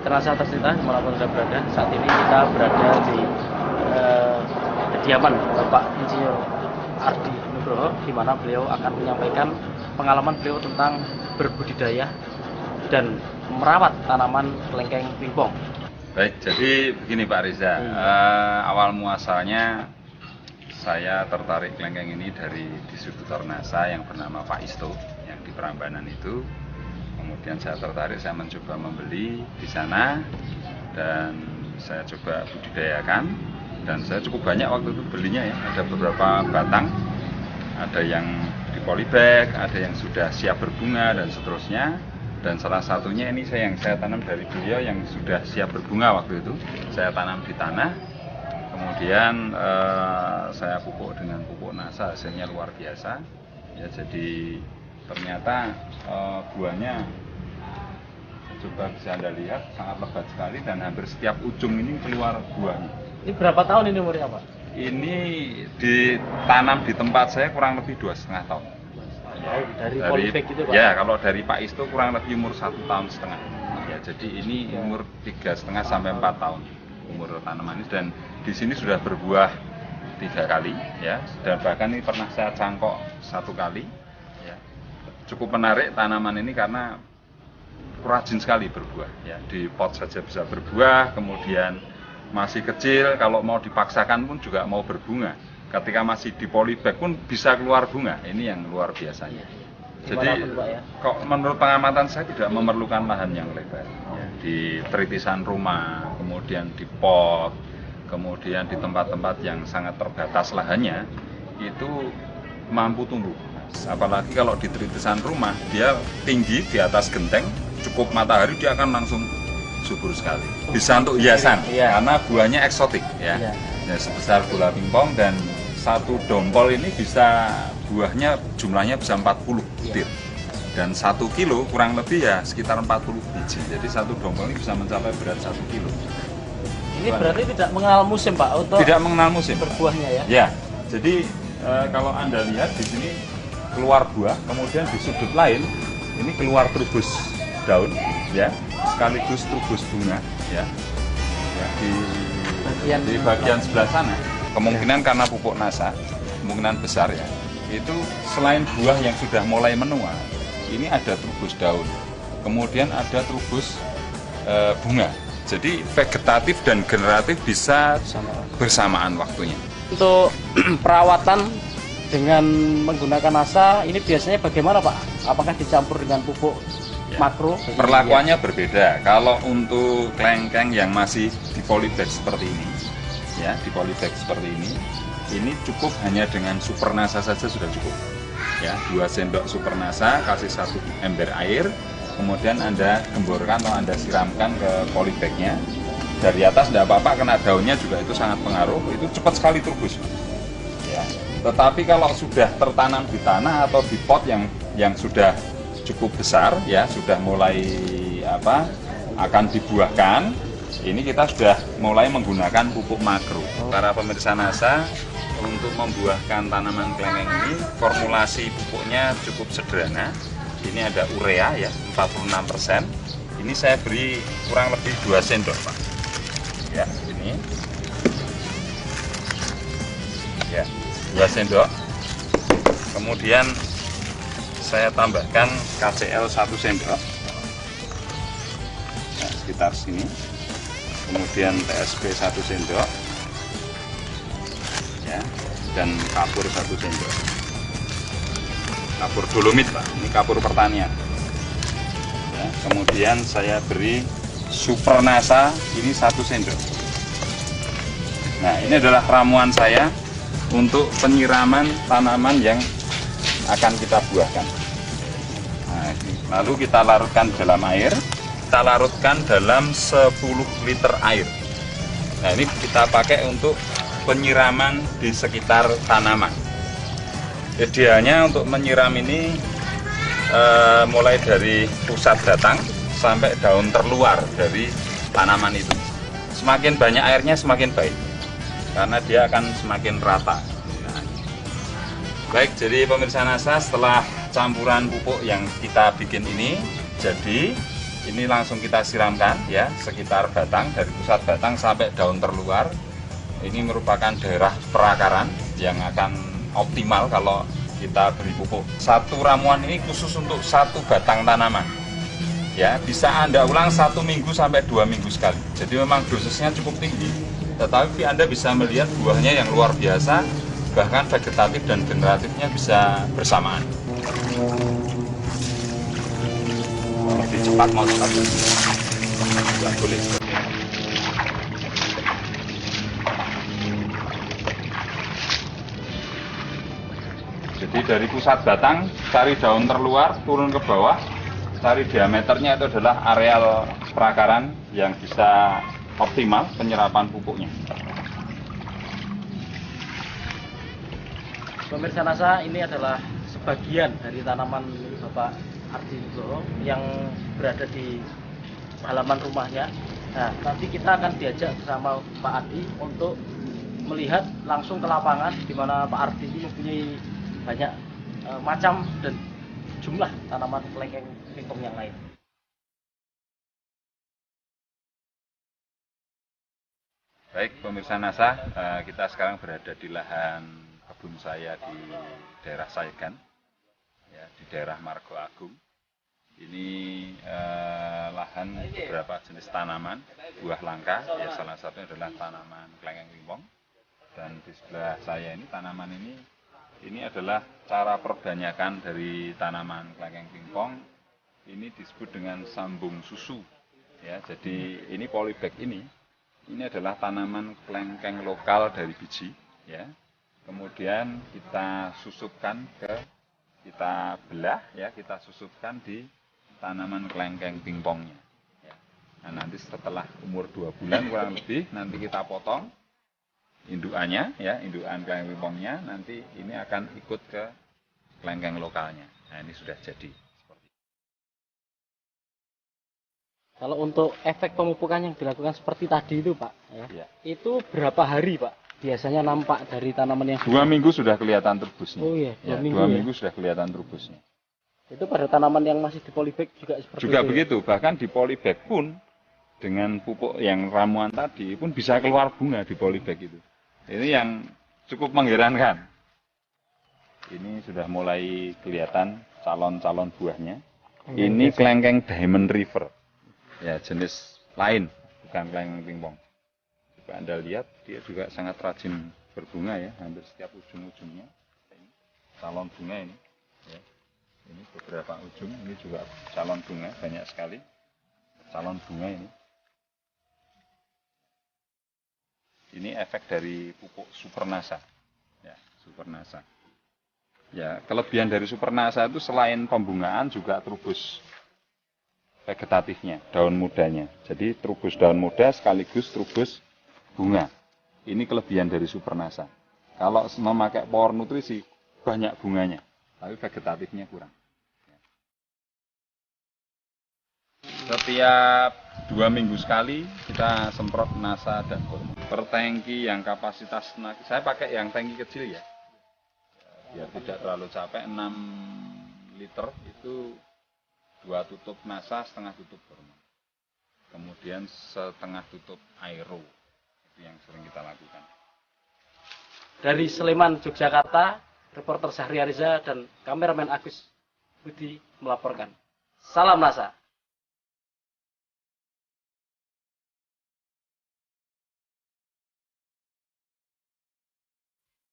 Mitra Nasa tercinta dimanapun Anda berada. Saat ini kita berada di kediaman Bapak Insinyur Ardi Nugroho, di mana beliau akan menyampaikan pengalaman beliau tentang berbudidaya dan merawat tanaman kelengkeng pingpong. Baik, jadi begini Pak Riza, awal muasalnya saya tertarik kelengkeng ini dari distributor NASA yang bernama Pak Isto yang di Prambanan itu. Kemudian saya tertarik, saya mencoba membeli di sana dan saya coba budidayakan, dan saya cukup banyak waktu itu belinya ya. Ada beberapa batang, ada yang di polybag, ada yang sudah siap berbunga dan seterusnya. Dan salah satunya ini yang saya tanam dari beliau yang sudah siap berbunga waktu itu. Saya tanam di tanah, kemudian saya pupuk dengan pupuk NASA, hasilnya luar biasa. Ya, jadi ternyata buahnya, coba bisa Anda lihat, sangat lebat sekali dan hampir setiap ujung ini keluar buahnya. Ini berapa tahun ini umurnya Pak? Ini ditanam di tempat saya kurang lebih 2,5 tahun. Dari polybag itu Pak? Ya, kalau dari Pak Isto kurang lebih umur 1,5 tahun. Ya, jadi ini umur 3,5 sampai 4 tahun umur tanaman ini, dan di sini sudah berbuah 3 kali ya, dan bahkan ini pernah saya cangkok 1 kali. Ya. Cukup menarik tanaman ini karena rajin sekali berbuah ya, di pot saja bisa berbuah, kemudian masih kecil kalau mau dipaksakan pun juga mau berbunga. Ketika masih di polybag pun bisa keluar bunga. Ini yang luar biasanya. Jadi kok menurut pengamatan saya tidak memerlukan lahan yang lebar ya. Di tritisan rumah, kemudian di pot, kemudian di tempat-tempat yang sangat terbatas lahannya, itu mampu tumbuh. Apalagi kalau di tritisan rumah, dia tinggi di atas genteng, cukup matahari dia akan langsung subur sekali. Bisa untuk hiasan, karena buahnya eksotik ya. Ya, sebesar bola pingpong, dan satu dompol ini bisa buahnya jumlahnya bisa 40 butir. Dan 1 kilo kurang lebih ya sekitar 40 biji. Jadi satu dompol ini bisa mencapai berat 1 kilo. Ini berarti tidak mengenal musim Pak untuk tidak mengenal musim berbuahnya ya? Ya, jadi kalau Anda lihat di sini keluar buah, kemudian di sudut lain ini keluar trubus daun ya, sekaligus trubus bunga ya. Di bagian sebelah sana kemungkinan karena pupuk NASA, kemungkinan besar ya, itu selain buah yang sudah mulai menua, ini ada trubus daun, kemudian ada trubus bunga. Jadi vegetatif dan generatif bisa bersamaan waktunya. Untuk perawatan dengan menggunakan NASA ini biasanya bagaimana Pak? Apakah dicampur dengan pupuk makro? Perlakuannya berbeda. Kalau untuk kelengkeng yang masih di polybag seperti ini, ya, di polybag seperti ini cukup hanya dengan super NASA saja sudah cukup. Ya, 2 sendok super NASA, kasih 1 ember air, kemudian Anda gemburkan atau Anda siramkan ke polybagnya. Dari atas tidak apa-apa, kena daunnya juga itu sangat pengaruh, itu cepat sekali trubus. Ya. Tetapi kalau sudah tertanam di tanah atau di pot yang sudah cukup besar, ya sudah mulai akan dibuahkan, ini kita sudah mulai menggunakan pupuk makro. Para pemirsa NASA, untuk membuahkan tanaman kelengkeng ini formulasi pupuknya cukup sederhana. Ini ada urea ya 46%. Ini saya beri kurang lebih 2 sendok Pak. Ya, ini. Ya, 2 sendok. Kemudian saya tambahkan KCl 1 sendok. Nah, sekitar sini. Kemudian TSP 1 sendok. Ya, dan kapur 1 sendok. Kapur dolomit Pak, ini kapur pertanian. Ya, kemudian saya beri super NASA ini 1 sendok. Nah, ini adalah ramuan saya untuk penyiraman tanaman yang akan kita buahkan. Nah, lalu kita larutkan dalam air. Kita larutkan dalam 10 liter air. Nah, ini kita pakai untuk penyiraman di sekitar tanaman. Idealnya untuk menyiram ini mulai dari pusat batang sampai daun terluar dari tanaman itu. Semakin banyak airnya semakin baik, karena dia akan semakin rata. Nah, baik, jadi pemirsa NASA, setelah campuran pupuk yang kita bikin ini jadi, ini langsung kita siramkan ya, sekitar batang, dari pusat batang sampai daun terluar. Ini merupakan daerah perakaran yang akan optimal kalau kita beri pupuk. Satu ramuan ini khusus untuk satu batang tanaman. Ya, bisa Anda ulang 1 minggu sampai 2 minggu sekali. Jadi memang dosisnya cukup tinggi, tetapi Anda bisa melihat buahnya yang luar biasa, bahkan vegetatif dan generatifnya bisa bersamaan. Lebih cepat mau cepat, nggak boleh seperti ini. Jadi dari pusat batang, cari daun terluar, turun ke bawah, cari diameternya itu adalah areal perakaran yang bisa optimal penyerapan pupuknya. Pemirsa NASA, ini adalah sebagian dari tanaman Bapak Ardi Nugroho yang berada di halaman rumahnya. Nah, nanti kita akan diajak bersama Pak Ardi untuk melihat langsung ke lapangan di mana Pak Ardi ini mempunyai banyak macam dan jumlah tanaman kelengkeng pingpong yang lain. Baik pemirsa NASA, kita sekarang berada di lahan kebun saya di daerah Sayegan, ya, di daerah Margo Agung. Ini lahan beberapa jenis tanaman, buah langka, ya salah satunya adalah tanaman kelengkeng pingpong. Dan di sebelah saya ini tanaman ini adalah cara perbanyakan dari tanaman kelengkeng pingpong. Ini disebut dengan sambung susu. Ya, jadi ini polybag ini adalah tanaman kelengkeng lokal dari biji. Ya. Kemudian kita susupkan kita belah, ya, kita susupkan di tanaman kelengkeng pingpongnya. Ya. Nah, nanti setelah umur 2 bulan kurang lebih, nanti kita potong indukannya, ya, indukan kelengkeng pingpongnya, nanti ini akan ikut ke kelengkeng lokalnya. Nah, ini sudah jadi. Kalau untuk efek pemupukan yang dilakukan seperti tadi itu Pak, Ya. itu berapa hari Pak biasanya nampak dari tanaman yang 2 minggu sudah kelihatan turbusnya. Oh iya, 2 ya, minggu, 2 minggu sudah kelihatan turbusnya. Itu pada tanaman yang masih di polybag juga seperti Juga itu. begitu, bahkan di polybag pun dengan pupuk yang ramuan tadi pun bisa keluar bunga di polybag itu. Ini yang cukup mengherankan. Ini sudah mulai kelihatan calon-calon buahnya. Ini kelengkeng Diamond River. Ya, jenis lain, bukan kelengkeng pingpong. Coba Anda lihat, dia juga sangat rajin berbunga ya, hampir setiap ujung-ujungnya. Ini calon bunga ini. Ya. Ini beberapa ujung, ini juga calon bunga, banyak sekali calon bunga ini. Ini efek dari pupuk Supernasa. Ya, Supernasa. Ya, kelebihan dari Supernasa itu selain pembungaan juga trubus vegetatifnya, daun mudanya. Jadi trubus daun muda sekaligus trubus bunga. Ini kelebihan dari Supernasa. Kalau memakai power nutrisi banyak bunganya, tapi vegetatifnya kurang. Setiap 2 minggu sekali kita semprot Nasa dan hormon. Per tangki yang kapasitas, saya pakai yang tangki kecil ya, biar tidak terlalu capek. 6 liter itu 2 tutup Nasa, setengah tutup hormon. Kemudian setengah tutup aero. Itu yang sering kita lakukan. Dari Sleman, Yogyakarta, reporter Syahriariza dan kameramen Agus Budi melaporkan. Salam NASA.